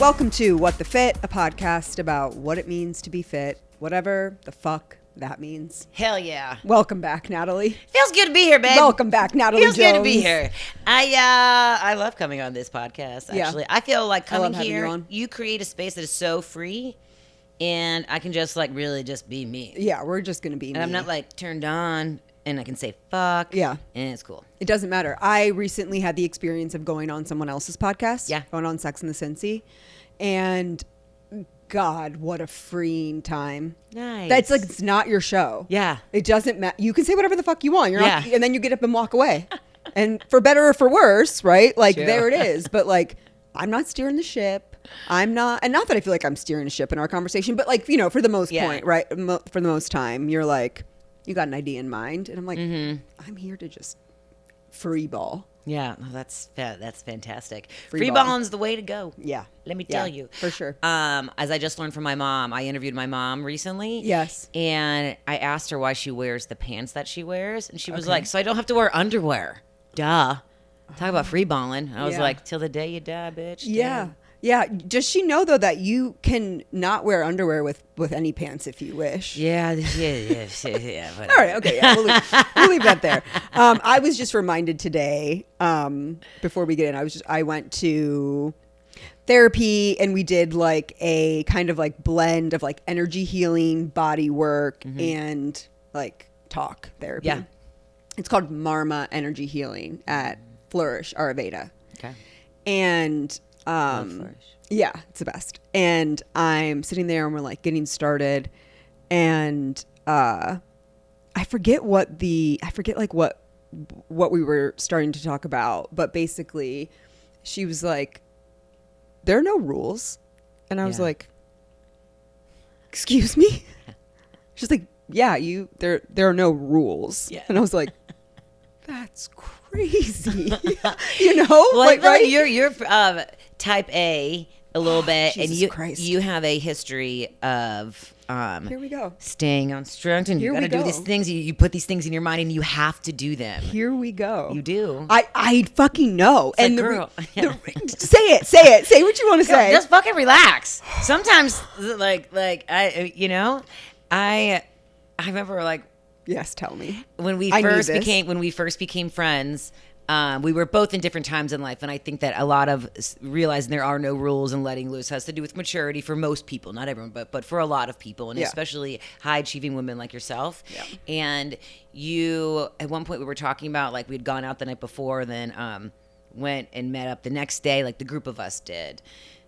Welcome to What the Fit, a podcast about what it means to be fit, whatever the fuck that means. Hell yeah. Welcome back, Natalie. Feels good to be here, babe. Welcome back, Natalie Jones. Feels good to be here. I love coming on this podcast, actually. Yeah. I feel like coming here, you create a space that is so free, and I can just like really just be me. Yeah, we're just going to be and me. I'm not like turned on, and I can say fuck. Yeah. And it's cool. It doesn't matter. I recently had the experience of going on someone else's podcast. Yeah. Going on Sex and the Cincy. And God, what a freeing time. Nice. That's like, it's not your show. Yeah. It doesn't matter. You can say whatever the fuck you want. You're not, Yeah. and then you get up and walk away. And for better or for worse, right? Like, True. there it is. But like, I'm not steering the ship. I'm not, and not that I feel like I'm steering a ship in our conversation, but like, you know, for the most point, right? For the most time, you're like, you got an idea in mind. And I'm like, I'm here to just free ball. Yeah, no, that's fantastic. Free Free ball. balling's the way to go. Yeah. Let me tell you. For sure. As I just learned from my mom, I interviewed my mom recently. Yes. And I asked her why she wears the pants that she wears. And she was Okay. like, so I don't have to wear underwear. Duh. Talk about free balling. I was Yeah. like, till the day you die, bitch. Yeah. Damn. Yeah. Does she know though that you can not wear underwear with any pants if you wish? Yeah. All Whatever. right. Okay. Yeah. We'll leave that there. I was just reminded today, before we get in, I went to therapy and we did like a kind of like blend of like energy healing, body work, and like talk therapy. Yeah. It's called Marma Energy Healing at Flourish Ayurveda. Okay. And Flourish. yeah, it's the best. And I'm sitting there and we're like getting started, and I forget what we were starting to talk about, but basically she was like, there are no rules. And I was Yeah. like, excuse me? She's like, yeah, there are no rules. Yeah. And I was like, that's crazy. You know? Well, like, right? You're type A a little bit, and Jesus Christ. you have a history of Here we go. staying on strength, and Here you we got to do go. these things. You put these things in your mind, and you have to do them. Here we go. You do. I fucking know. It's And like, the, girl. say it. Say what you want to say. Just fucking relax. Sometimes, I remember like Yes, tell me. when we I need first this. became friends. We were both in different times in life, and I think that a lot of realizing there are no rules and letting loose has to do with maturity for most people, not everyone, but for a lot of people, and Yeah. especially high-achieving women like yourself. Yeah. And you, at one point, we were talking about like we'd gone out the night before, then went and met up the next day, like the group of us did,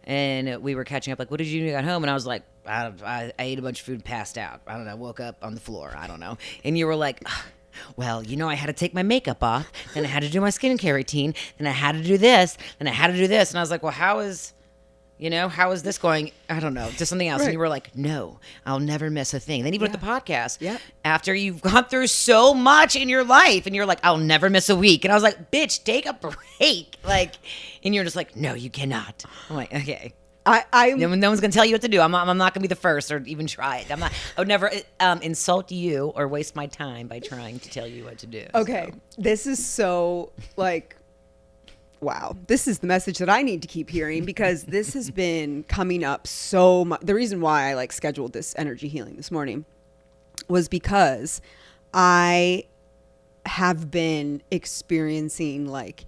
and we were catching up. Like, what did you do when you got home? And I was like, I ate a bunch of food, passed out. I don't know, woke up on the floor. I don't know. And you were like, well, I had to take my makeup off, then I had to do my skincare routine, then I had to do this, then I had to do this. And I was like, well, how is this going? I don't know, just something else. Right. And you were like, no, I'll never miss a thing. Then even with the podcast, Yeah. after you've gone through so much in your life, and you're like, I'll never miss a week. And I was like, bitch, take a break. Like, and you're just like, no, you cannot. I'm like, okay. No one's gonna tell you what to do. I'm not gonna be the first or even try it. I would never insult you or waste my time by trying to tell you what to do. Okay. So. This is so like, wow. This is the message that I need to keep hearing, because this has been coming up so much. The reason why I like scheduled this energy healing this morning was because I have been experiencing like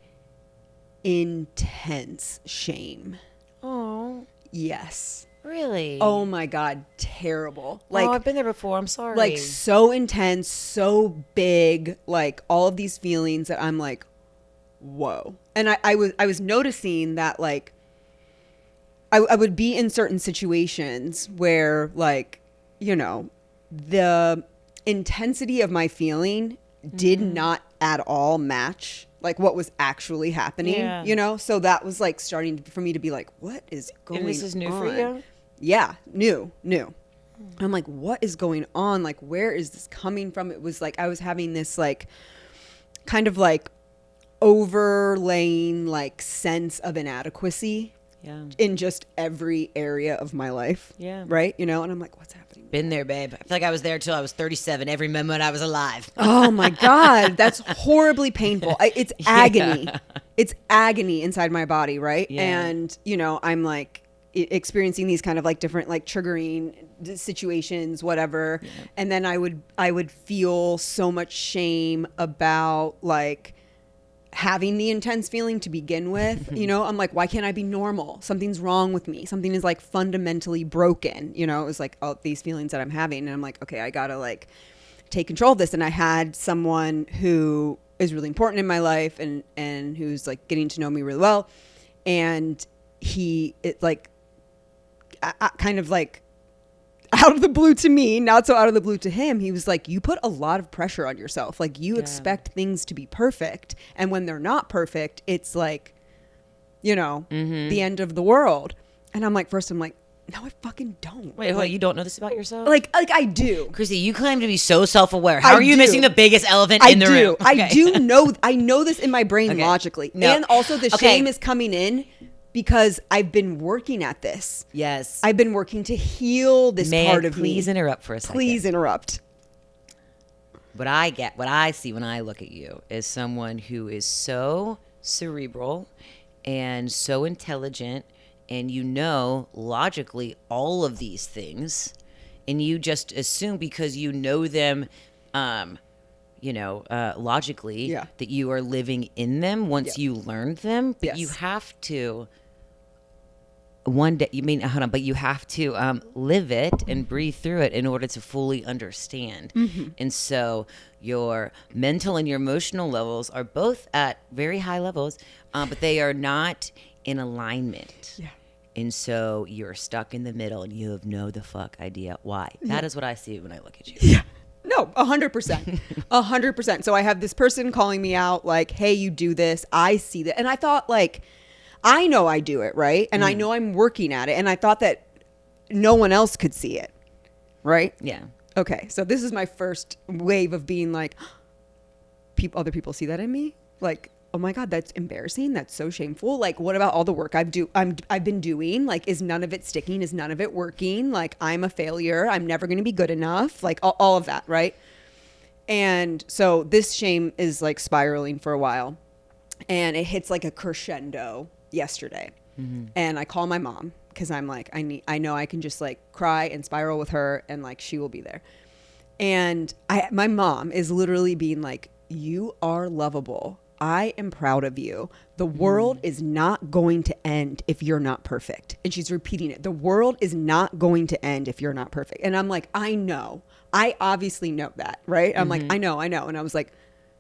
intense shame. Oh, Yes. really? Oh my God. Terrible. Like, I've been there before. I'm sorry. like so intense, so big, like all of these feelings that I'm like, whoa. And I was noticing that like I would be in certain situations where like, the intensity of my feeling did not at all match like what was actually happening, Yeah. So that was like starting for me to be like, what is going on? And this is new for you? Yeah, new. I'm like, what is going on? Like, where is this coming from? It was like I was having this like kind of like overlaying like sense of inadequacy in just every area of my life. Yeah. Right? And I'm like, what's happening? Been there, babe. I feel like I was there till I was 37, every moment I was alive. Oh my God. That's horribly painful. It's agony. It's agony inside my body. Right. Yeah. And, I'm like, experiencing these kind of like different like triggering situations, whatever. Yeah. And then I would feel so much shame about like having the intense feeling to begin with. You know, I'm like, why can't I be normal? Something's wrong with me. Something is like fundamentally broken. You know, it was like all these feelings that I'm having. And I'm like, okay, I gotta like take control of this. And I had someone who is really important in my life and who's like getting to know me really well. And kind of like out of the blue to me, not so out of the blue to him, he was like, you put a lot of pressure on yourself. Like you expect things to be perfect. And when they're not perfect, it's like, you know, the end of the world. And I'm like, no, I fucking don't. Wait, you don't know this about yourself? Like I do. Chrissy, you claim to be so self-aware. How are you missing the biggest elephant in the room? Okay. I do know. I know this in my brain logically. No. And also the shame is coming in because I've been working at this. Yes. I've been working to heal this part of me. Please interrupt for a second. Please interrupt. What I see when I look at you is someone who is so cerebral and so intelligent, and you know logically all of these things, and you just assume because you know them logically that you are living in them once you learned them, but you have to but you have to live it and breathe through it in order to fully understand. And so your mental and your emotional levels are both at very high levels, but they are not in alignment. Yeah. And so you're stuck in the middle and you have no the fuck idea why. That is what I see when I look at you. Yeah. No, 100%. 100%. So I have this person calling me out like, hey, you do this. I see that. And I thought like, I know I do it, right? And I know I'm working at it. And I thought that no one else could see it, right? Yeah. Okay. So this is my first wave of being like, other people see that in me? Like, oh my God, that's embarrassing. That's so shameful. Like, what about all the work I've been doing? Like, is none of it sticking? Is none of it working? Like, I'm a failure. I'm never going to be good enough. Like, all of that, right? And so this shame is like spiraling for a while. And it hits like a crescendo yesterday. And I call my mom because I'm like, I know I can just like cry and spiral with her and like she will be there. And my mom is literally being like, you are lovable. I am proud of you. The world is not going to end if you're not perfect. And she's repeating it. The world is not going to end if you're not perfect. And I'm like, I know. I obviously know that, right? I'm like, I know. And I was like,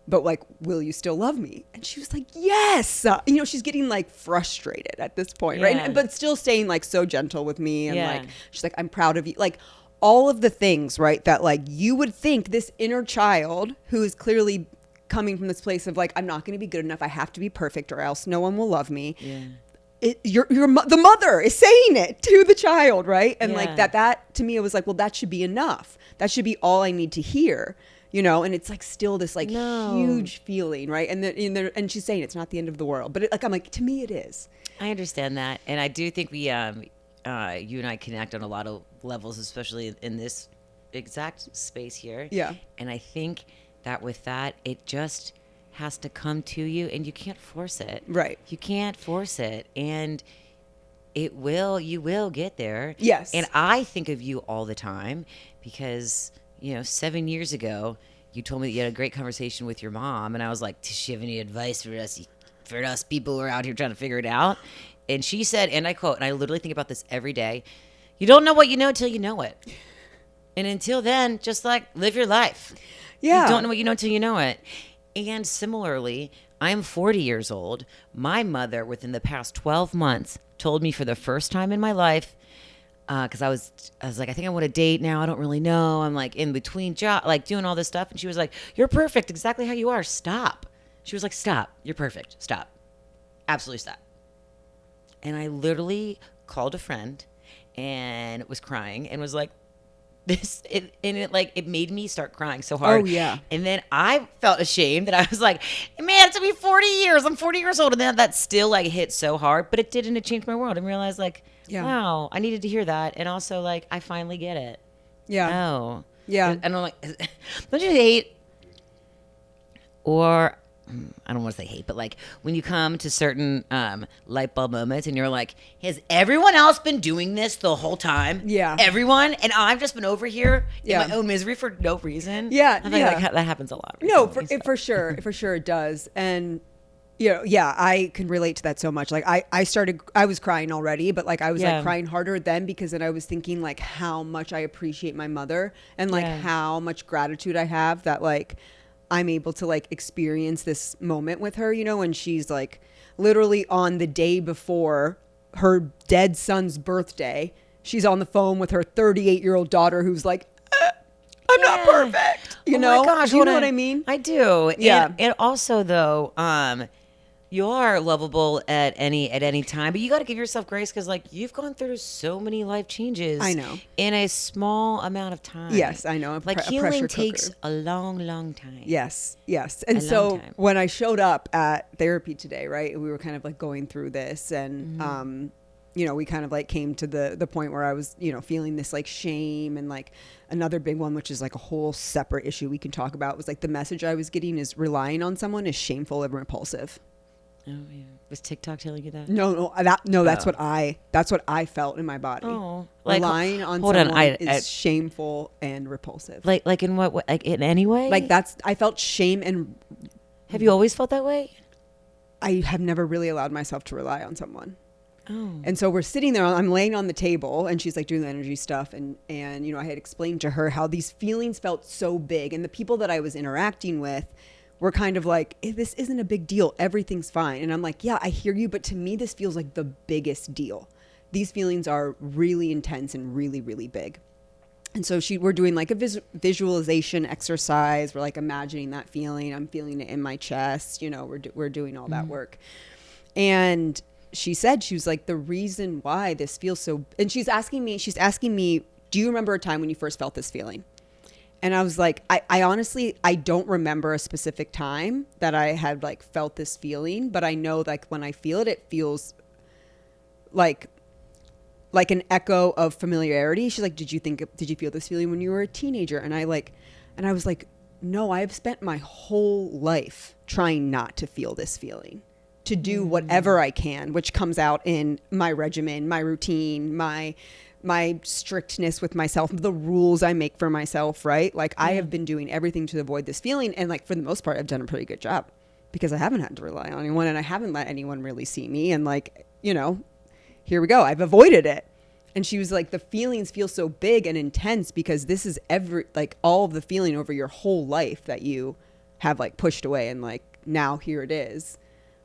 but like, will you still love me? And she was like, yes. You know, she's getting like frustrated at this point, right? But still staying like so gentle with me. And like, she's like, I'm proud of you. Like all of the things, right? That like you would think this inner child who is clearly coming from this place of like, I'm not going to be good enough. I have to be perfect or else no one will love me. Yeah. The mother is saying it to the child, right? And like that to me, it was like, well, that should be enough. That should be all I need to hear. You know, and it's like still this like huge feeling, right? And she's saying it's not the end of the world, but I'm like, to me it is. I understand that, and I do think we, you and I connect on a lot of levels, especially in this exact space here. Yeah. And I think that with that, it just has to come to you, and you can't force it. Right. You can't force it, and you will get there. Yes. And I think of you all the time because, 7 years ago, you told me that you had a great conversation with your mom, and I was like, does she have any advice for us people who are out here trying to figure it out? And she said, and I quote, and I literally think about this every day, you don't know what you know until you know it. And until then, just like live your life. Yeah. You don't know what you know until you know it. And similarly, I'm 40 years old. My mother, within the past 12 months, told me for the first time in my life, because I was like, I think I want to date now. I don't really know. I'm like in between job, like doing all this stuff. And she was like, you're perfect exactly how you are. Stop. She was like, stop. You're perfect. Stop. Absolutely stop. And I literally called a friend and was crying and was like, it made me start crying so hard. Oh, yeah. And then I felt ashamed that I was like, man, it's been 40 years. I'm 40 years old. And then that still like hit so hard, but it didn't. It changed my world and realized like, wow, I needed to hear that. And also like, I finally get it. Yeah. Oh. Yeah. And I'm like, don't you hate, or I don't want to say hate, but like when you come to certain light bulb moments and you're like, has everyone else been doing this the whole time? Yeah. Everyone? And I've just been over here Yeah. in my own misery for no reason. Yeah, I think yeah. that happens a lot. No, recently, so. for sure. For sure it does. And, yeah, I can relate to that so much. Like I was crying already, but like I was like crying harder then because then I was thinking like how much I appreciate my mother and like how much gratitude I have that like I'm able to like experience this moment with her, and she's like literally on the day before her dead son's birthday, she's on the phone with her 38-year-old daughter who's like, I'm not perfect. You know? My gosh, Do you know what I mean? I do. Yeah. And also though, you are lovable at any time, but you got to give yourself grace because like you've gone through so many life changes. I know. In a small amount of time. Yes, I know. Like a healing pressure takes cooker. a long time. Yes. And A so long time. when I showed up at therapy today, right, we were kind of like going through this and, we kind of like came to the point where I was, feeling this like shame and like another big one, which is like a whole separate issue we can talk about was like the message I was getting is relying on someone is shameful and repulsive. Oh yeah. Was TikTok telling you that? No, that's what I felt in my body. Oh, like, relying on hold someone on, is shameful and repulsive. Like in what way? Like in any way? Like I felt shame and have you always felt that way? I have never really allowed myself to rely on someone. Oh. And so we're sitting there, I'm laying on the table and she's like doing the energy stuff. And I had explained to her how these feelings felt so big. And the people that I was interacting with were kind of like, this isn't a big deal. Everything's fine. And I'm like, yeah, I hear you. But to me, this feels like the biggest deal. These feelings are really intense and really, really big. And so we're doing like a visualization exercise. We're like imagining that feeling. I'm feeling it in my chest. We're doing all that work. And she was like, the reason why this feels so, and she's asking me, do you remember a time when you first felt this feeling? And I was like, I honestly, I don't remember a specific time that I had like felt this feeling, but I know like when I feel it, it feels like an echo of familiarity. She's like, did you feel this feeling when you were a teenager? And I was like, no, I've spent my whole life trying not to feel this feeling, to do whatever I can, which comes out in my regimen, my routine, my strictness with myself, the rules I make for myself, right? Like I have been doing everything to avoid this feeling. And like, for the most part, I've done a pretty good job because I haven't had to rely on anyone and I haven't let anyone really see me. And like, here we go. I've avoided it. And she was like, the feelings feel so big and intense because this is all of the feeling over your whole life that you have like pushed away. And like, now here it is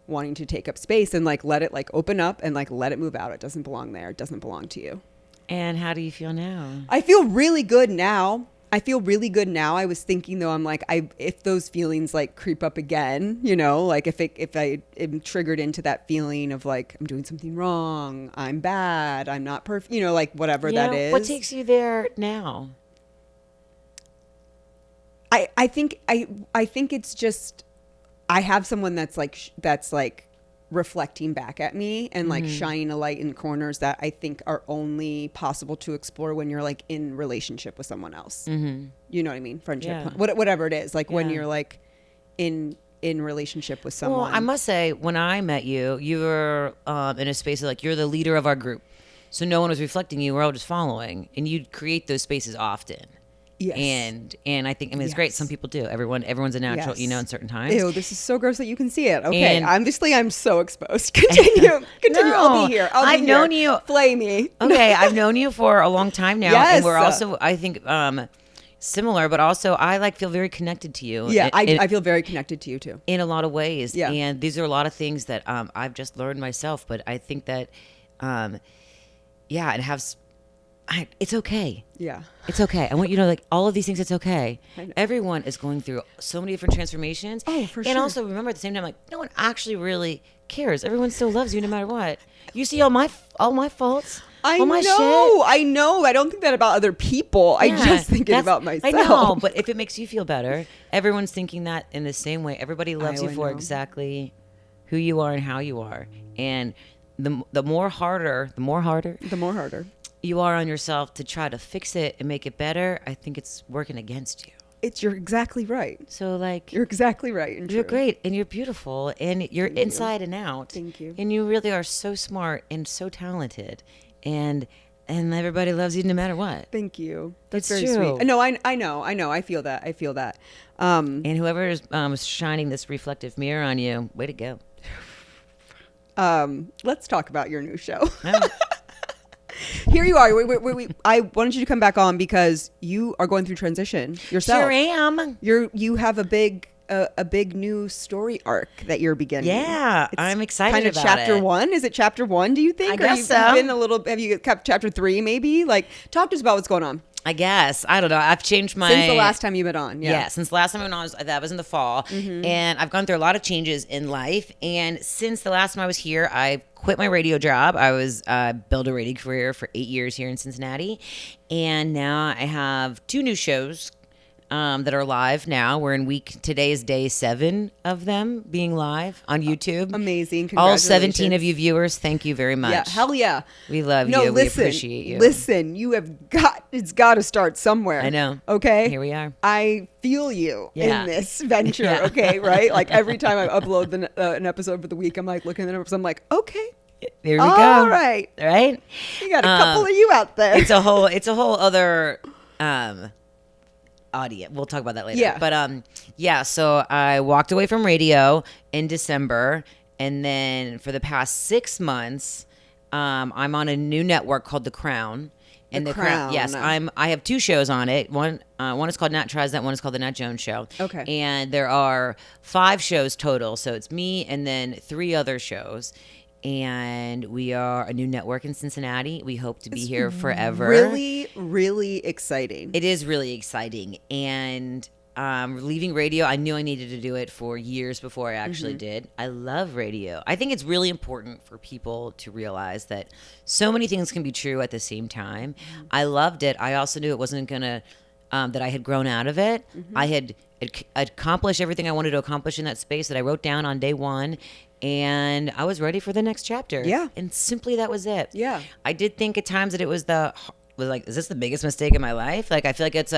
wanting to take up space and like, let it like open up and like, let it move out. It doesn't belong there. It doesn't belong to you. And how do you feel now? I feel really good now. I was thinking though, I'm like, if those feelings like creep up again, like if I am triggered into that feeling of like, I'm doing something wrong, I'm bad, I'm not perfect, like whatever that is. What takes you there now? I think it's just, I have someone that's like reflecting back at me and like shining a light in corners that I think are only possible to explore when you're like in relationship with someone else. You know what I mean? Friendship, whatever it is, like when you're like in relationship with someone. Well, I must say, when I met you, you were in a space of like, you're the leader of our group. So no one was reflecting you. We're all just following. And you'd create those spaces often. Yes. And I think, it's great. Some people do. Everyone's a natural, in certain times. Ew, this is so gross that you can see it. Okay. And obviously I'm so exposed. Continue. No, I'll be here. I've known you. Flay me. Okay. I've known you for a long time now. Yes. And we're also, I think, similar, but also I like feel very connected to you. Yeah. I feel very connected to you too. In a lot of ways. Yeah. And these are a lot of things that I've just learned myself, but I think that, it has, it's okay. Yeah. It's okay. I want you to know, like, all of these things, it's okay. Everyone is going through so many different transformations. Oh, for sure. And also remember at the same time, like, no one actually really cares. Everyone still loves you no matter what. You see all my faults. I all my know. shit. I know. I don't think that about other people. I just think it about myself. I know, but if it makes you feel better, everyone's thinking that in the same way. Everybody loves you for exactly who you are and how you are. And the more harder you are on yourself to try to fix it and make it better, I think it's working against you. You're exactly right. So like You're exactly right. And you're true. great and you're beautiful and you're inside and out. Thank you. And you really are so smart and so talented. And everybody loves you no matter what. Thank you. That's It's very true. sweet. No, I know. I feel that. And whoever is shining this reflective mirror on you, way to go. Let's talk about your new show. Oh. Here you are. I wanted you to come back on because you are going through transition yourself. Sure am. You have a big new story arc that you're beginning. Yeah, I'm excited kind of about chapter it. 1. Is it chapter 1? Do you think? I guess you've so. Been a little. Have you kept chapter 3? Maybe. Like, talk to us about what's going on I guess. I don't know. I've changed my... since the last time you've been on. Yeah, since the last time I went on, that was in the fall. And I've gone through a lot of changes in life. And since the last time I was here, I quit my radio job. I was built a radio career for 8 years here in Cincinnati. And now I have 2 new shows that are live now. We're in today is day 7 of them being live on YouTube. Amazing. All 17 of you viewers, thank you very much. Yeah, hell yeah. We love No, you. listen, We appreciate you. Listen, it's got to start somewhere. I know. Okay? Here we are. I feel you Yeah. in this venture, Yeah. okay, right? Like every time I upload an episode for the week, I'm like looking at the numbers, I'm like, okay, There we go. all right. Right? You got a couple of you out there. It's a whole other audience. We'll talk about that later. Yeah. But yeah, so I walked away from radio in December, and then for the past 6 months, I'm on a new network called The Crown. And The Crown. Yes, I have 2 shows on it. One is called Nat Tries That. One is called The Nat Jones Show. Okay. And there are 5 shows total. So it's me and then 3 other shows. And we are a new network in Cincinnati. We hope to be here forever. Really, really exciting. It is really exciting. And leaving radio, I knew I needed to do it for years before I actually did. I love radio. I think it's really important for people to realize that so many things can be true at the same time. I loved it. I also knew it wasn't going to, that I had grown out of it. I had accomplished everything I wanted to accomplish in that space that I wrote down on day 1. And I was ready for the next chapter. Yeah. And simply that was it. Yeah. I did think at times that it was like, is this the biggest mistake in my life? Like, I feel like it's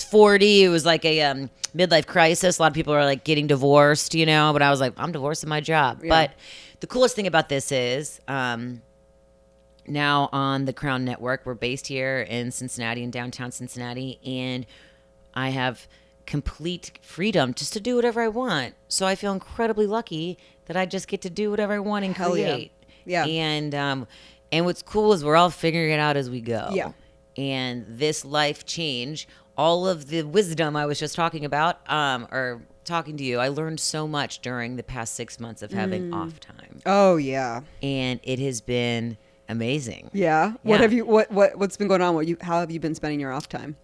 40. It was like a midlife crisis. A lot of people are like getting divorced, but I was like, I'm divorcing my job. Yeah. But the coolest thing about this is now on the Crown Network, we're based here in Cincinnati, in downtown Cincinnati, and I have complete freedom just to do whatever I want. So I feel incredibly lucky that I just get to do whatever I want and Hell yeah. create. Yeah. And what's cool is we're all figuring it out as we go. Yeah. And this life change, all of the wisdom I was just talking about, or talking to you, I learned so much during the past 6 months of having off time. Oh, yeah. And it has been amazing. Yeah. Yeah. What's been going on? How have you been spending your off time?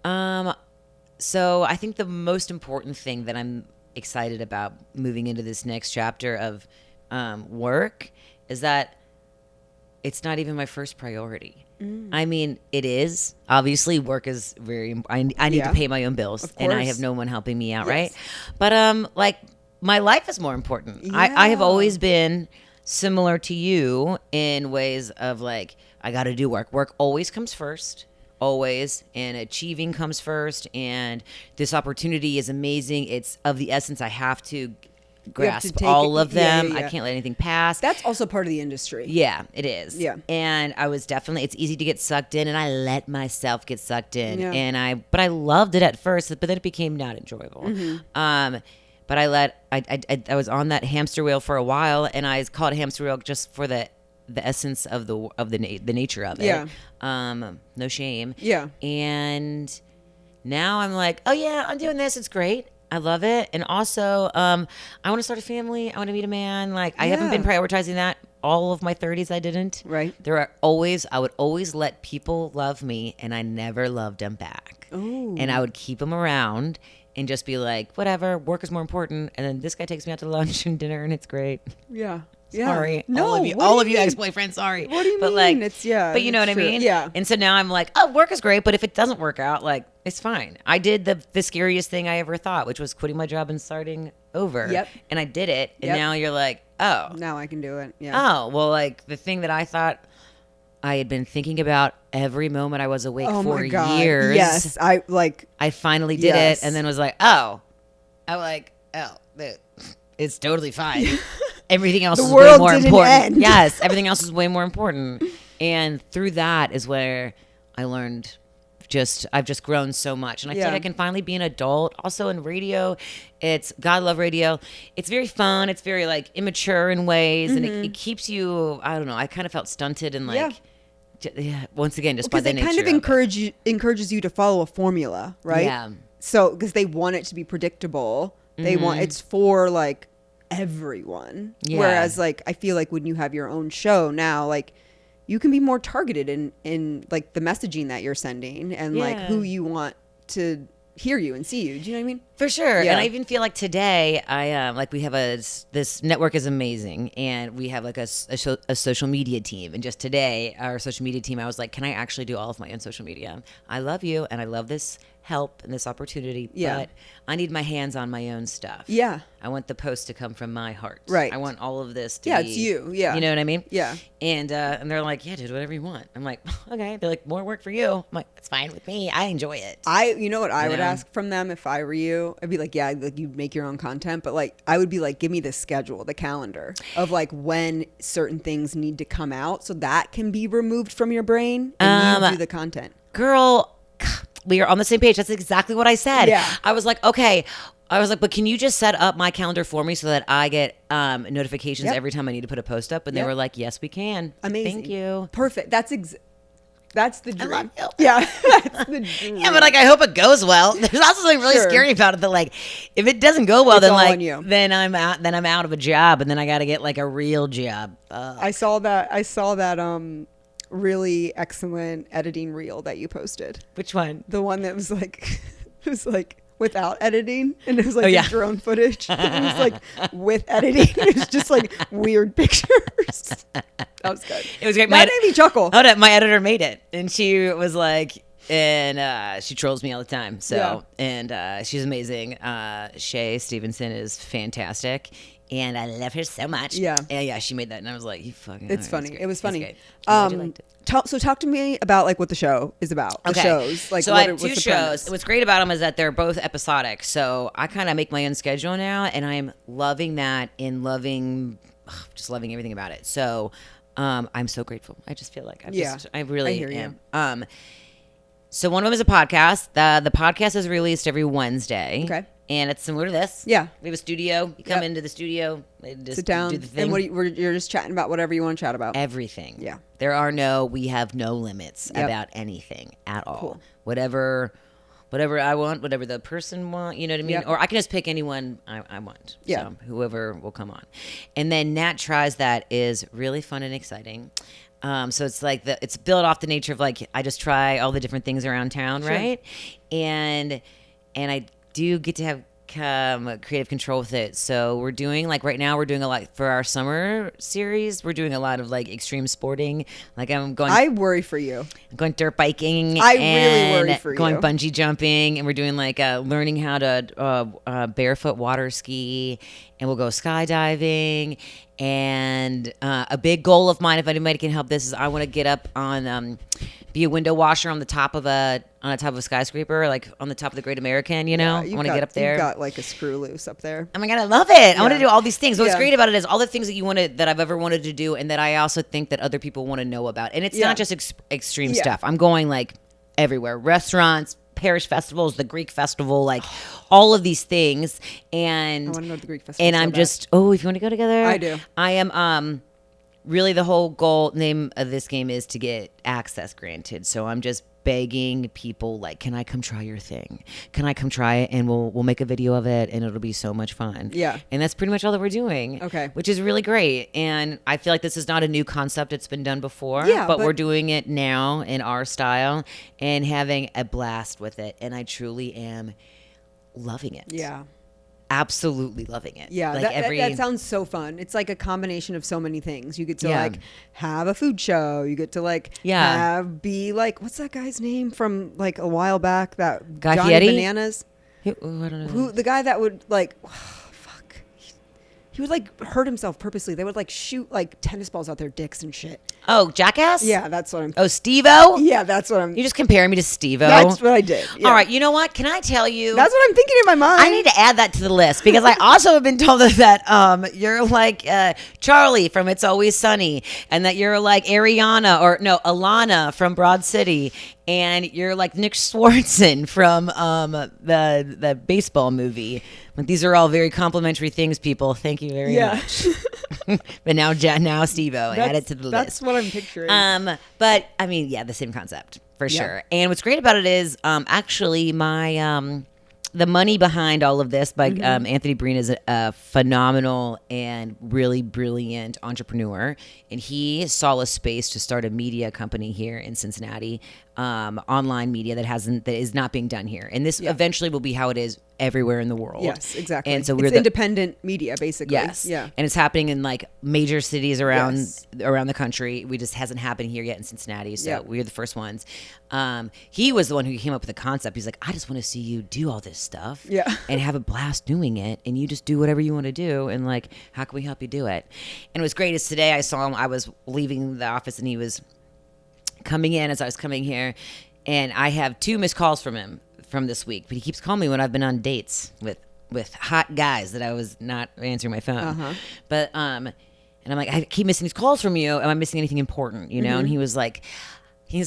So I think the most important thing that I'm excited about moving into this next chapter of work is that it's not even my first priority. I mean, it is. Obviously, work is very... I need Yeah. to pay my own bills, and I course. have no one helping me out, Yes. right? But like, my life is more important. I have Yeah. always been similar to you in ways of like, I got to do work. Work always comes first. Always, and achieving comes first, and this opportunity is amazing. It's of the essence. I have to grasp take all it- of them. yeah. I can't let anything pass. That's also part of the industry. Yeah, it is. Yeah. And I was definitely, it's easy to get sucked in, and I let myself get sucked in. Yeah. But I loved it at first, but then it became not enjoyable. But I was on that hamster wheel for a while, and I call it a hamster wheel just for the essence of the nature of it. Yeah. No shame. Yeah. And now I'm like, oh yeah, I'm doing this. It's great. I love it. And also, I want to start a family. I want to meet a man. Like, I haven't been prioritizing that. All of my 30s, I didn't. Right. I would always let people love me, and I never loved them back. Ooh. And I would keep them around and just be like, whatever, work is more important. And then this guy takes me out to lunch and dinner, and it's great. Yeah. Sorry, No, all of you, what do all of you mean? ex-boyfriends. Sorry. What do you but mean? Like, It's But you know what it's I true. mean? Yeah. And so now I'm like, oh, work is great, but if it doesn't work out, like, it's fine. I did the scariest thing I ever thought, which was quitting my job and starting over. Yep. And I did it. And Yep. now you're like, oh, Now I can do it. Yeah. oh, well, like the thing that I thought I had been thinking about every moment I was awake Oh for my God. years. Yes. I finally did Yes. it, and then was like, oh, it's totally fine. Everything else The is way world more didn't important. end. Yes, everything else is way more important. And through that is where I learned I've just grown so much. And I feel like I can finally be an adult. Also in radio, God love radio. It's very fun. It's very like immature in ways. And it keeps you, I don't know, I kind of felt stunted and like, once again, just by the nature because it kind of encourages you to follow a formula, right? Yeah. So, because they want it to be predictable. They want, it's for like everyone. Yeah. Whereas like, I feel like when you have your own show now, like, you can be more targeted in like the messaging that you're sending and like who you want to hear you and see you. Do you know what I mean? For sure. Yeah. And I even feel like today like we have this network is amazing, and we have like a social media team. And just today, our social media team, I was like, can I actually do all of my own social media? I love you and I love this help and this opportunity, but I need my hands on my own stuff. Yeah. I want the post to come from my heart. Right. I want all of this to be. It's you. Yeah. You know what I mean? Yeah. And they're like, yeah, dude, whatever you want. I'm like, okay. They're like, more work for you. I'm like, it's fine with me. I enjoy it. You know what I would ask from them if I were you? I'd be like, yeah, like you make your own content, but like I would be like, give me the schedule, the calendar of like when certain things need to come out, so that can be removed from your brain and you do the content. Girl, we are on the same page. That's exactly what I said. Yeah. I was like, okay. I was like, but can you just set up my calendar for me so that I get notifications every time I need to put a post up? And they were like, yes, we can. Amazing. Thank you. Perfect. That's the dream. I love you. Yeah. That's the dream. Yeah, but like, I hope it goes well. There's also something really scary about it that like, if it doesn't go well, It's then all like, on you. then I'm out of a job, and then I got to get like a real job. I saw that really excellent editing reel that you posted. Which one? The one that was like it was like without editing, and it was like drone footage. It was like with editing. It was just like weird pictures. That was good. It was great. That made me chuckle. Oh, my editor made it, and she was like, and she trolls me all the time. So, and she's amazing. Shay Stevenson is fantastic, and I love her so much. Yeah, yeah. She made that, and I was like, "You fucking." It's funny. It was funny. Glad you liked it. So talk to me about like what the show is about. The shows, like so what, I have two what's the shows. premise? What's great about them is that they're both episodic. So I kind of make my own schedule now, and I'm loving that and just loving everything about it. So I'm so grateful. I just feel like I really hear am. So one of them is a podcast. The podcast is released every Wednesday. Okay. And it's similar to this. Yeah. We have a studio. You come into the studio, just sit down, do the thing. and you're just chatting about whatever you want to chat about. Everything. Yeah. We have no limits about anything at all. Cool. Whatever I want, whatever the person want, you know what I mean? Yep. Or I can just pick anyone I want. Yeah. So whoever will come on. And then Nat Tries That is really fun and exciting. So it's like it's built off the nature of like, I just try all the different things around town. Sure. Right. And I do get to have creative control with it. So we're doing like right now we're doing a lot for our summer series. We're doing a lot of like extreme sporting. Like I worry for you. I'm going dirt biking. I really worry for going you. Bungee jumping, and we're doing like learning how to barefoot water ski, and we'll go skydiving. And a big goal of mine, if anybody can help this, is I want to get up on be a window washer on the top of a skyscraper, like on the top of the Great American. You know, I want to get up there. You've got like a screw loose up there. Oh my God, I love it. I want to do all these things. What's Yeah. great about it is all the things that I've ever wanted to do, and that I also think that other people want to know about. And it's not just extreme stuff. I'm going like everywhere, restaurants, parish festivals, the Greek festival, like all of these things. And I want to go to the Greek festival. and so I'm bad. just, if you want to go together, I do. I am really the whole name of this game is to get access granted. So I'm just begging people like, can I come try your thing? Can I come try it? And we'll make a video of it, and it'll be so much fun. Yeah. And that's pretty much all that we're doing. Okay. Which is really great. And I feel like this is not a new concept. It's been done before. Yeah, but but we're doing it now in our style and having a blast with it. And I truly am loving it. Yeah. Absolutely loving it. Yeah, like that sounds so fun. It's like a combination of so many things. You get to Yeah. like have a food show. You get to like be like, what's that guy's name from like a while back? That Guy Johnny Fieri? Bananas. I don't know. Who the guy that would like, fuck. He he would like hurt himself purposely. They would like shoot like tennis balls out their dicks and shit. Oh, Jackass? Yeah, that's what I'm. Oh, Steve-O? Yeah, that's what I'm. You just comparing me to Steve-O? That's what I did. Yeah. All right, you know what? Can I tell you? That's what I'm thinking in my mind. I need to add that to the list because I also have been told that you're like Charlie from It's Always Sunny, and that you're like Ariana or no Alana from Broad City, and you're like Nick Swartzen from the baseball movie. But these are all very complimentary things, people. Thank you very much. But now Steve-O, add it to the list. That's what I'm picturing. But I mean, yeah, the same concept for sure. And what's great about it is actually my the money behind all of this by Anthony Breen is a phenomenal and really brilliant entrepreneur, and he saw a space to start a media company here in Cincinnati, online media that is not being done here, and this eventually will be how it is everywhere in the world. Yes, exactly. And so it's independent media, basically. Yes. Yeah. And it's happening in like major cities around the country. We just hasn't happened here yet in Cincinnati. So we're the first ones. He was the one who came up with the concept. He's like, I just want to see you do all this stuff and have a blast doing it. And you just do whatever you want to do. And like, how can we help you do it? And what's great is today I saw him, I was leaving the office and he was coming in as I was coming here. And I have 2 missed calls from him from this week, but he keeps calling me when I've been on dates with hot guys that I was not answering my phone. But and I'm like, I keep missing these calls from you. Am I missing anything important? You know? And he's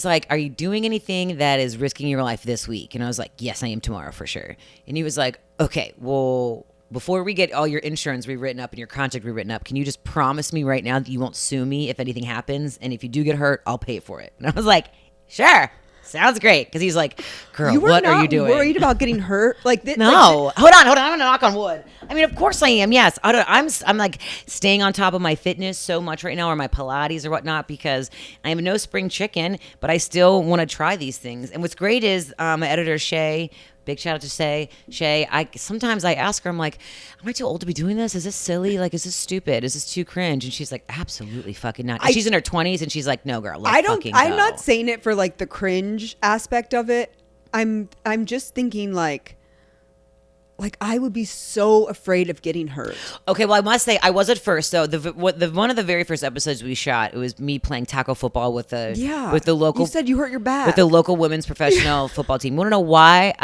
like, are you doing anything that is risking your life this week? And I was like, yes, I am tomorrow for sure. And he was like, okay, well, before we get all your insurance rewritten up and your contract rewritten up, can you just promise me right now that you won't sue me if anything happens? And if you do get hurt, I'll pay for it. And I was like, sure. Sounds great. Because he's like, girl, what are you doing? You were not worried about getting hurt? Like no. Hold on. I'm going to knock on wood. I mean, of course I am. Yes. I'm like staying on top of my fitness so much right now, or my Pilates or whatnot, because I am no spring chicken, but I still want to try these things. And what's great is my editor, Shay, big shout out to Shay. Sometimes I ask her, I'm like, am I too old to be doing this? Is this silly? Like, is this stupid? Is this too cringe? And she's like, absolutely fucking not. And she's in her 20s and she's like, no, girl, let's fucking go. I'm not saying it for like the cringe aspect of it. I'm just thinking like I would be so afraid of getting hurt. Okay, well, I must say I was at first. So one of the very first episodes we shot, it was me playing tackle football with the local. You said you hurt your back with the local women's professional football team. You want to know why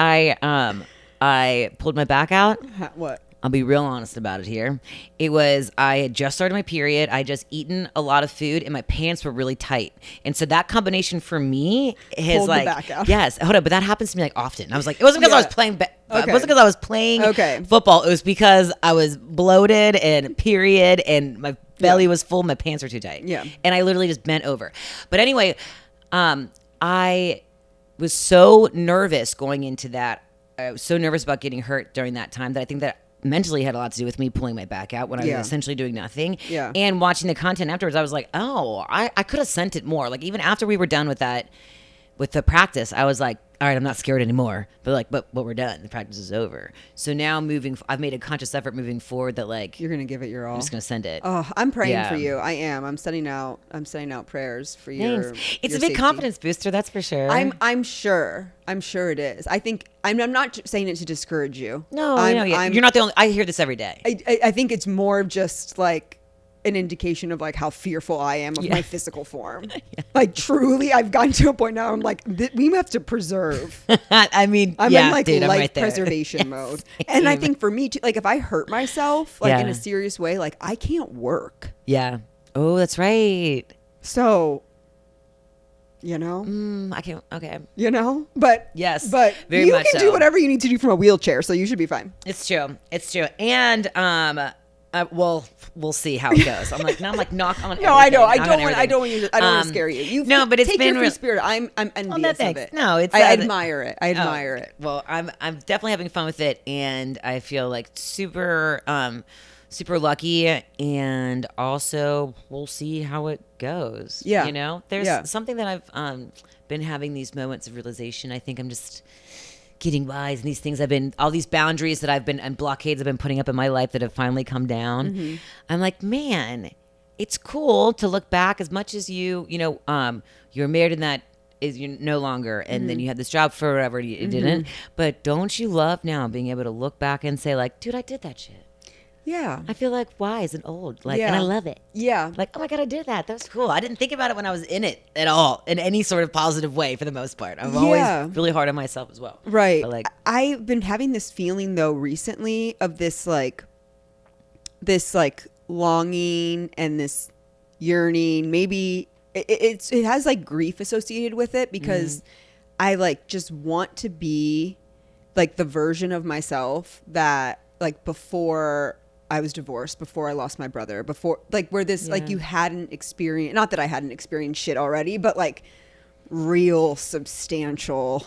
I pulled my back out? What? I'll be real honest about it here. It was, I had just started my period. I had just eaten a lot of food and my pants were really tight. And so that combination for me has pulled like, the back out. Yes, hold on, but that happens to me like often. I was like, it wasn't because I was playing, it wasn't because I was playing football. It was because I was bloated and period and my belly was full. My pants were too tight. Yeah. And I literally just bent over. But anyway, I was so nervous going into that. I was so nervous about getting hurt during that time that I think that mentally had a lot to do with me pulling my back out when I was essentially doing nothing. Yeah. And watching the content afterwards, I was like, oh, I could have sent it more. Like even after we were done with that, with the practice, I was like, all right, I'm not scared anymore. But we're done. The practice is over. So now I've made a conscious effort moving forward that like you're gonna give it your all. I'm just gonna send it. Oh, I'm praying for you. I am. I'm sending out prayers for you. It's a big confidence booster, that's for sure. I'm sure it is. I think I'm not saying it to discourage you. No, you're not the only. I hear this every day. I think it's more of just like an indication of like how fearful I am of my physical form. Like truly, I've gotten to a point now. I'm like, we have to preserve. I mean, I'm in like dude, life right preservation mode. And I think for me too, like if I hurt myself like in a serious way, like I can't work. Yeah. Oh, that's right. So, you know, I can't. Okay. You know, but yes, but very you much can do whatever you need to do from a wheelchair, so you should be fine. It's true. And well, we'll see how it goes. I'm like knock on. No, I know. I don't want to scare you. No, but it's take been your free spirit. I'm envious of it. No, it's I admire it. I admire it. Well, I'm definitely having fun with it, and I feel like super lucky, and also we'll see how it goes. Yeah, you know, there's something that I've been having these moments of realization. I think I'm just getting wise, and these things all these boundaries that I've been, and blockades I've been putting up in my life that have finally come down. Mm-hmm. I'm like, man, it's cool to look back as much as you're married and that is you're no longer, and then you had this job forever, you didn't. But don't you love now being able to look back and say like, dude, I did that shit. Yeah. I feel like wise and old. Like, Yeah. and I love it. Yeah. Like, oh my God, I did that. That was cool. I didn't think about it when I was in it at all, in any sort of positive way for the most part. I'm Yeah. always really hard on myself as well. Right. But like, I've been having this feeling though recently of this like longing and this yearning. Maybe it has like grief associated with it because I like just want to be like the version of myself that like before I was divorced, before I lost my brother, before like where this like you hadn't experienced, not that I hadn't experienced shit already, but like real substantial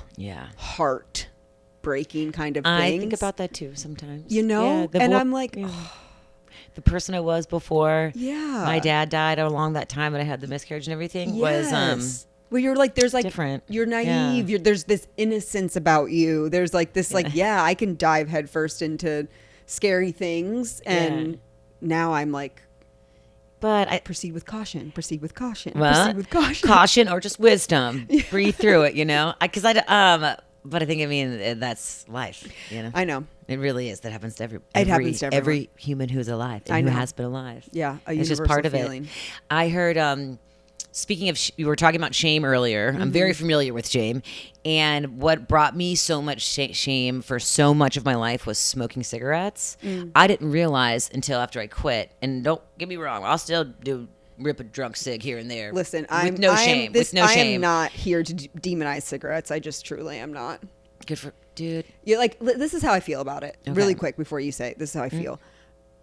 heart breaking kind of things. I think about that too sometimes. You know? And I'm like, the person I was before my yeah, dad died along that time and I had the miscarriage and everything was well, you're like, there's like different. You're naive. There's this innocence about you. There's like this, like, I can dive headfirst into scary things, and now I'm like, but I proceed with caution. Proceed with caution. Well, proceed with caution. Caution or just wisdom. Breathe through it, you know. Because but I think that's life. You know, I know it really is. That happens to It happens to everyone. every human who's alive and who has been alive. Yeah, it's just part of feeling. it. I heard. Speaking of, we were talking about shame earlier. I'm very familiar with shame. And what brought me so much shame for so much of my life was smoking cigarettes. I didn't realize until after I quit. And don't get me wrong, I'll still rip a drunk cig here and there. Listen, with no shame. I am not here to demonize cigarettes. I just truly am not. Good for, dude. Yeah, like, this is how I feel about it. Okay. Really quick before you say it, this is how I feel.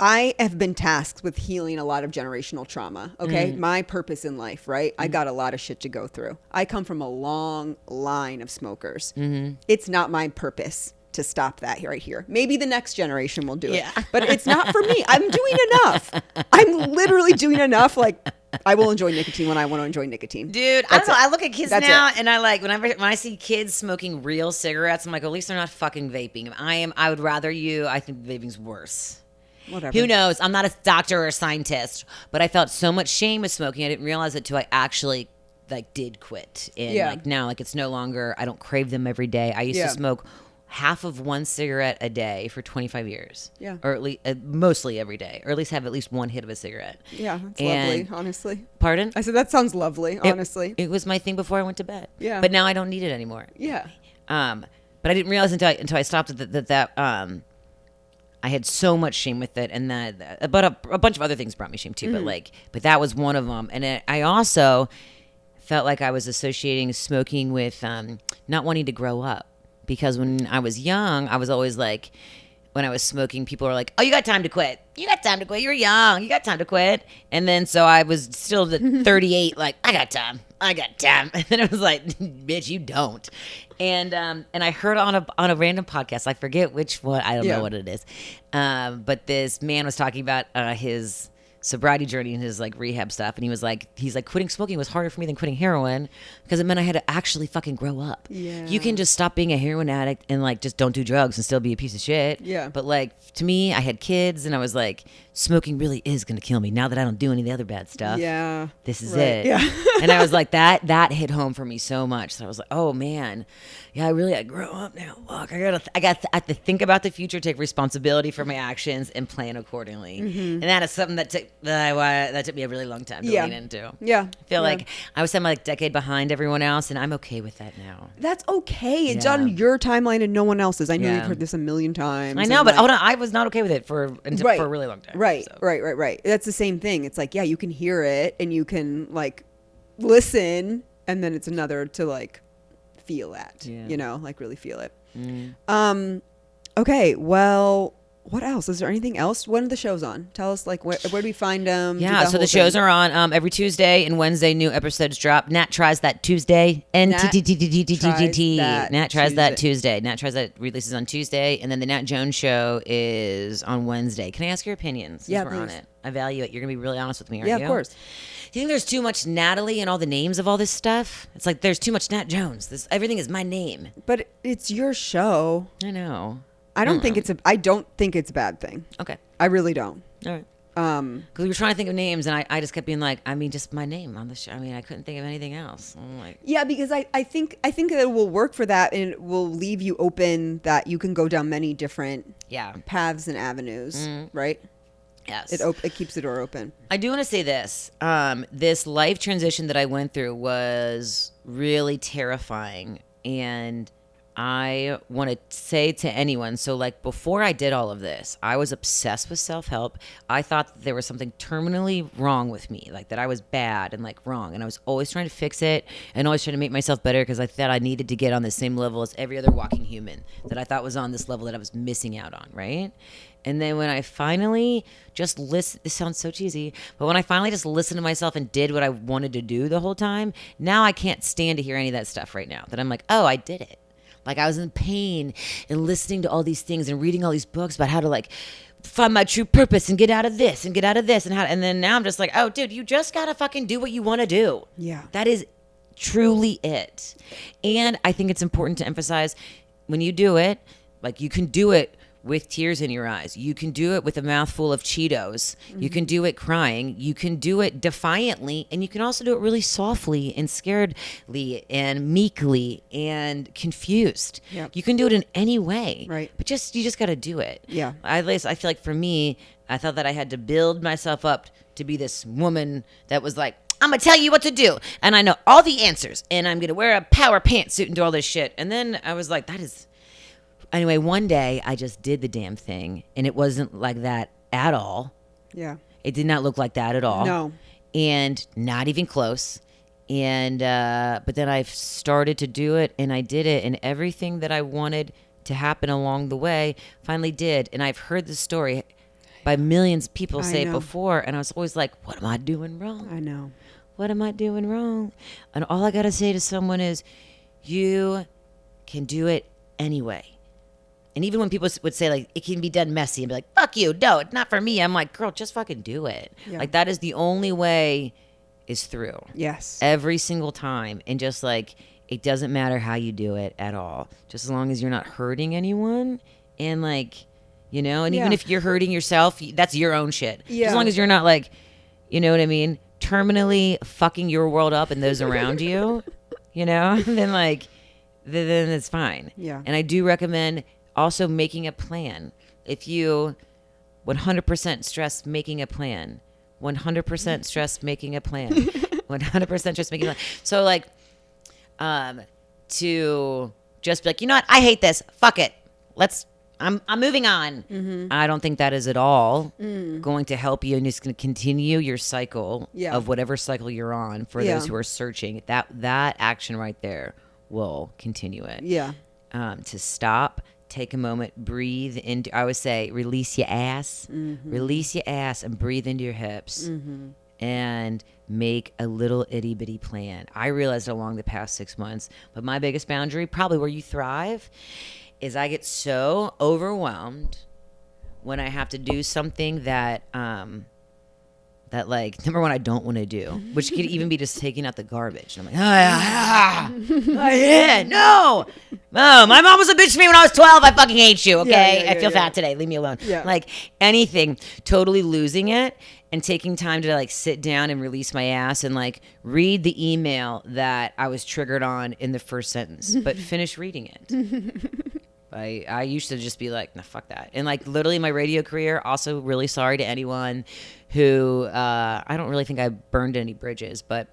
I have been tasked with healing a lot of generational trauma. Okay. My purpose in life, right? I got a lot of shit to go through. I come from a long line of smokers. It's not my purpose to stop that right here. Maybe the next generation will do it, but it's not for me. I'm doing enough. I'm literally doing enough. Like, I will enjoy nicotine when I want to enjoy nicotine. Dude, I don't know. I look at kids now and I like, when I see kids smoking real cigarettes, I'm like, at least they're not fucking vaping. I would rather I think vaping's worse. Whatever. Who knows? I'm not a doctor or a scientist, but I felt so much shame with smoking. I didn't realize it till I actually like did quit. And like now, like it's no longer, I don't crave them every day. I used to smoke half of one cigarette a day for 25 years. Yeah. Or at least mostly every day, or at least have at least one hit of a cigarette. Yeah. That's lovely, honestly. Pardon? I said, that sounds lovely, honestly. It was my thing before I went to bed. Yeah. But now I don't need it anymore. Yeah. But I didn't realize until I stopped that I had so much shame with it, and but a bunch of other things brought me shame too. But that was one of them. And I also felt like I was associating smoking with not wanting to grow up, because when I was young, I was always like, when I was smoking, people were like, "Oh, you got time to quit. You got time to quit. You're young. You got time to quit." And then so I was still at 38, like, I got time. And then it was like, bitch, you don't. And I heard on a random podcast, I forget which one, I don't know what it is. But this man was talking about his sobriety journey and his like rehab stuff, and he's like quitting smoking was harder for me than quitting heroin, because it meant I had to actually fucking grow up. You can just stop being a heroin addict and like just don't do drugs and still be a piece of shit. But like, to me, I had kids and I was like, smoking really is gonna kill me now that I don't do any of the other bad stuff. This is it. And I was like, that hit home for me so much. So I was like, oh man, I grow up now. Fuck, I have to think about the future, take responsibility for my actions, and plan accordingly. And that is something that took me a really long time to lean into. I feel like I was like decade behind everyone else, and I'm okay with that now. That's okay. It's on your timeline and no one else's. I know you've heard this a million times. I know, but hold on, I was not okay with it for a really long time. Right. That's the same thing. It's like, you can hear it and you can like listen, and then it's another to like feel that, like really feel it. Okay, well, what else? Is there anything else? When are the shows on? Tell us, like, where do we find them? So the shows are on every Tuesday and Wednesday. New episodes drop. Nat Tries That Tuesday. Nat Tries That Tuesday. Nat Tries That releases on Tuesday, and then the Nat Jones Show is on Wednesday. Can I ask your opinions? Yeah, we're on it. I value it. You're gonna be really honest with me, aren't you? Yeah, of course. Do you think there's too much Natalie and all the names of all this stuff? It's like there's too much Nat Jones. Everything is my name. But it's your show. I know. I don't think it's a bad thing. Okay. I really don't. All right. Because we were trying to think of names, and I just kept being like, I mean, just my name on the show. I mean, I couldn't think of anything else. I'm like, because I think that it will work for that, and it will leave you open that you can go down many different paths and avenues, right? Yes. It keeps the door open. I do want to say this. This life transition that I went through was really terrifying. And I want to say to anyone, so like before I did all of this, I was obsessed with self-help. I thought that there was something terminally wrong with me, like that I was bad and like wrong. And I was always trying to fix it and always trying to make myself better because I thought I needed to get on the same level as every other walking human that I thought was on this level that I was missing out on, right? And then when I finally just listened, this sounds so cheesy, but when I finally just listened to myself and did what I wanted to do the whole time, now I can't stand to hear any of that stuff right now. That I'm like, oh, I did it. Like I was in pain and listening to all these things and reading all these books about how to like find my true purpose and get out of this and get out of this and then now I'm just like, oh, dude, you just gotta fucking do what you want to do. Yeah, that is truly it. And I think it's important to emphasize when you do it, like you can do it with tears in your eyes. You can do it with a mouthful of Cheetos. Mm-hmm. You can do it crying. You can do it defiantly. And you can also do it really softly and scaredly and meekly and confused. Yep. You can do it in any way. Right. But you just got to do it. Yeah. At least I feel like for me, I thought that I had to build myself up to be this woman that was like, I'm going to tell you what to do. And I know all the answers. And I'm going to wear a power pantsuit and do all this shit. And then I was like, that is... Anyway, one day I just did the damn thing, and it wasn't like that at all. Yeah. It did not look like that at all. No. And not even close. And but then I started to do it, and I did it, and everything that I wanted to happen along the way finally did. And I've heard the story by millions of people say it before, and I was always like, what am I doing wrong? I know. What am I doing wrong? And all I got to say to someone is, you can do it anyway. And even when people would say, like, it can be done messy and be like, fuck you, no, it's not for me. I'm like, girl, just fucking do it. Yeah. Like, that is the only way is through. Yes. Every single time. And just like, it doesn't matter how you do it at all. Just as long as you're not hurting anyone. And like, you know, and even if you're hurting yourself, that's your own shit. Yeah. As long as you're not like, you know what I mean? Terminally fucking your world up and those around you, you know, then like, then it's fine. Yeah. And I do recommend also making a plan. If you 100% stress making a plan, 100% stress making a plan, 100% stress making a plan. So like, to just be like, you know what? I hate this. Fuck it. I'm moving on. Mm-hmm. I don't think that is at all going to help you, and it's going to continue your cycle of whatever cycle you're on for those who are searching. That action right there will continue it. Yeah. To stop, take a moment, breathe into, I would say, release your ass, release your ass and breathe into your hips and make a little itty bitty plan. I realized along the past 6 months, but my biggest boundary, probably where you thrive, is I get so overwhelmed when I have to do something that, that like, number one, I don't want to do, which could even be just taking out the garbage. And I'm like, no. Oh, my mom was a bitch to me when I was 12. I fucking hate you, okay? I feel fat today. Leave me alone. Yeah. Like anything, totally losing it and taking time to like sit down and release my ass and like read the email that I was triggered on in the first sentence, but finish reading it. I used to just be like, nah, fuck that. And like literally my radio career, also really sorry to anyone who, I don't really think I burned any bridges, but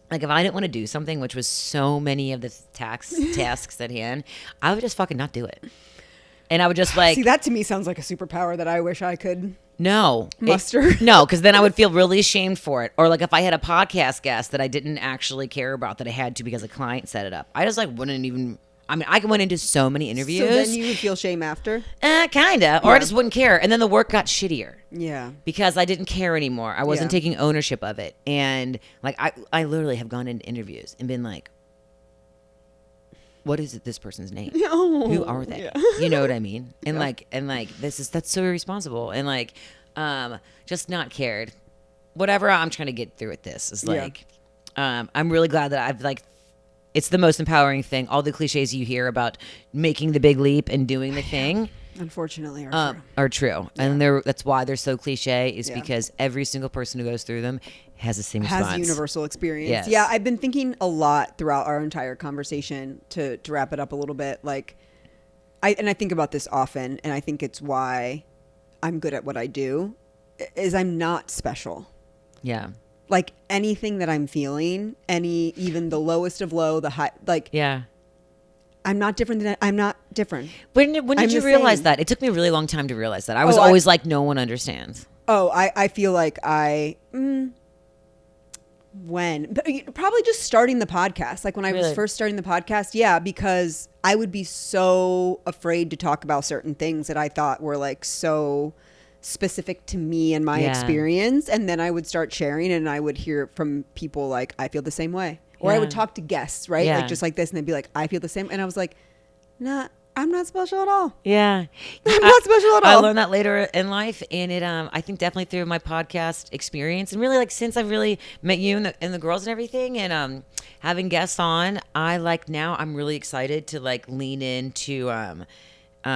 like if I didn't want to do something, which was so many of the tasks at hand, I would just fucking not do it. And I would just like... See, that to me sounds like a superpower that I wish I could muster. No, because then I would feel really ashamed for it. Or like if I had a podcast guest that I didn't actually care about that I had to because a client set it up, I just like wouldn't even... I mean, I went into so many interviews. So then you would feel shame after? Kinda. Or I just wouldn't care. And then the work got shittier. Yeah. Because I didn't care anymore. I wasn't taking ownership of it. And like I literally have gone into interviews and been like, what is this person's name? Oh, who are they? Yeah. You know what I mean? And like that's so irresponsible. And like just not cared. Whatever I'm trying to get through with this is like I'm really glad that I've like, it's the most empowering thing. All the cliches you hear about making the big leap and doing the thing, unfortunately, are true. Yeah. And that's why they're so cliche, is because every single person who goes through them has the same response. Has universal experience. Yes. Yeah, I've been thinking a lot throughout our entire conversation to wrap it up a little bit. Like, I think about this often, and I think it's why I'm good at what I do. is I'm not special. Yeah. Like anything that I'm feeling, even the lowest of low, the high, like Yeah. I'm not different than I'm not different. When did you realize that? It took me a really long time to realize that. I was always like, no one understands. Oh, I feel like probably just starting the podcast. Like when I was first starting the podcast. Yeah. Because I would be so afraid to talk about certain things that I thought were like so specific to me and my experience. And then I would start sharing and I would hear from people like, I feel the same way. Or I would talk to guests, right? Like just like this. And they'd be like, I feel the same. And I was like, nah, I'm not special at all. Yeah. I'm not special at all. I learned that later in life. And it, I think definitely through my podcast experience and really like since I've really met you and the girls and everything and having guests on, now I'm really excited to like lean into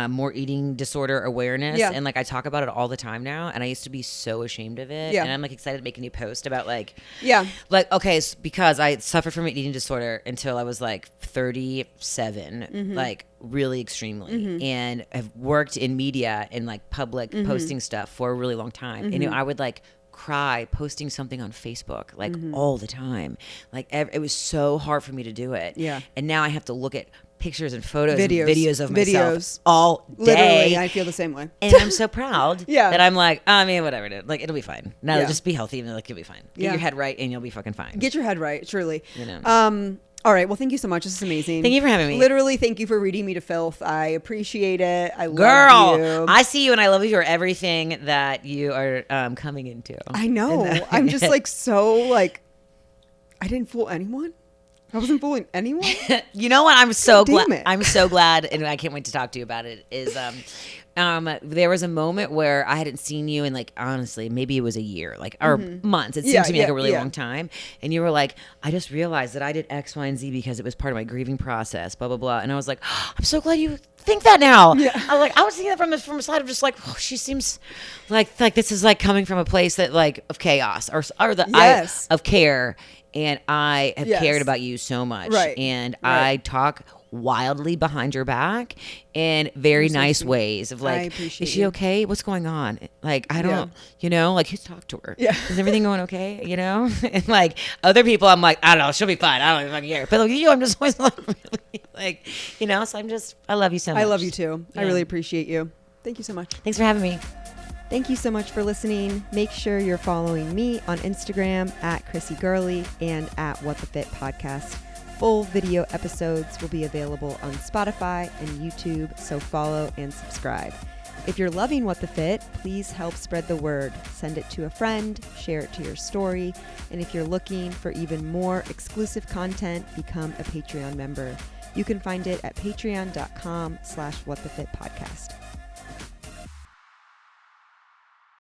more eating disorder awareness. Yeah. And like I talk about it all the time now. And I used to be so ashamed of it. Yeah. And I'm like excited to make a new post about like, okay, because I suffered from an eating disorder until I was like 37, like really extremely, and have worked in media and like public posting stuff for a really long time. And I would like cry posting something on Facebook like all the time. Like it was so hard for me to do it. Yeah. And now I have to look at pictures and photos videos of myself all day. Literally, I feel the same way. And I'm so proud that I'm like, I mean, whatever, dude. Like, it'll be fine. No, just be healthy and like, you'll be fine. Get your head right and you'll be fucking fine. Get your head right, truly. You know. All right. Well, thank you so much. This is amazing. Thank you for having me. Literally, thank you for reading me to filth. I appreciate it. I love you. I see you and I love you for everything that you are coming into. I know. I'm just like so like, I didn't fool anyone. I wasn't fooling anyone. You know what? I'm so glad. it. I'm so glad, and I can't wait to talk to you about it. Is there was a moment where I hadn't seen you in like honestly, maybe it was a year, like or months. It seemed to me like a really long time. And you were like, I just realized that I did X, Y, and Z because it was part of my grieving process. Blah blah blah. And I was like, oh, I'm so glad you think that now. Yeah. I was thinking that from a side of just like, oh, she seems like this is like coming from a place that like of chaos or of care. And I have cared about you so much. Right. And I talk wildly behind your back in very nice ways of like, is she okay? What's going on? Like, I don't, like who's talked to her? Yeah. Is everything going okay? And like other people, I'm like, I don't know, she'll be fine. I don't even fucking care. But like you, I'm just always like, really, like, so I love you so much. I love you too. Yeah. I really appreciate you. Thank you so much. Thanks for having me. Thank you so much for listening. Make sure you're following me on Instagram at Chrissy Gurley and at What the Fit Podcast. Full video episodes will be available on Spotify and YouTube, so follow and subscribe. If you're loving What the Fit, please help spread the word. Send it to a friend, share it to your story, and if you're looking for even more exclusive content, become a Patreon member. You can find it at patreon.com/whatthefitpodcast.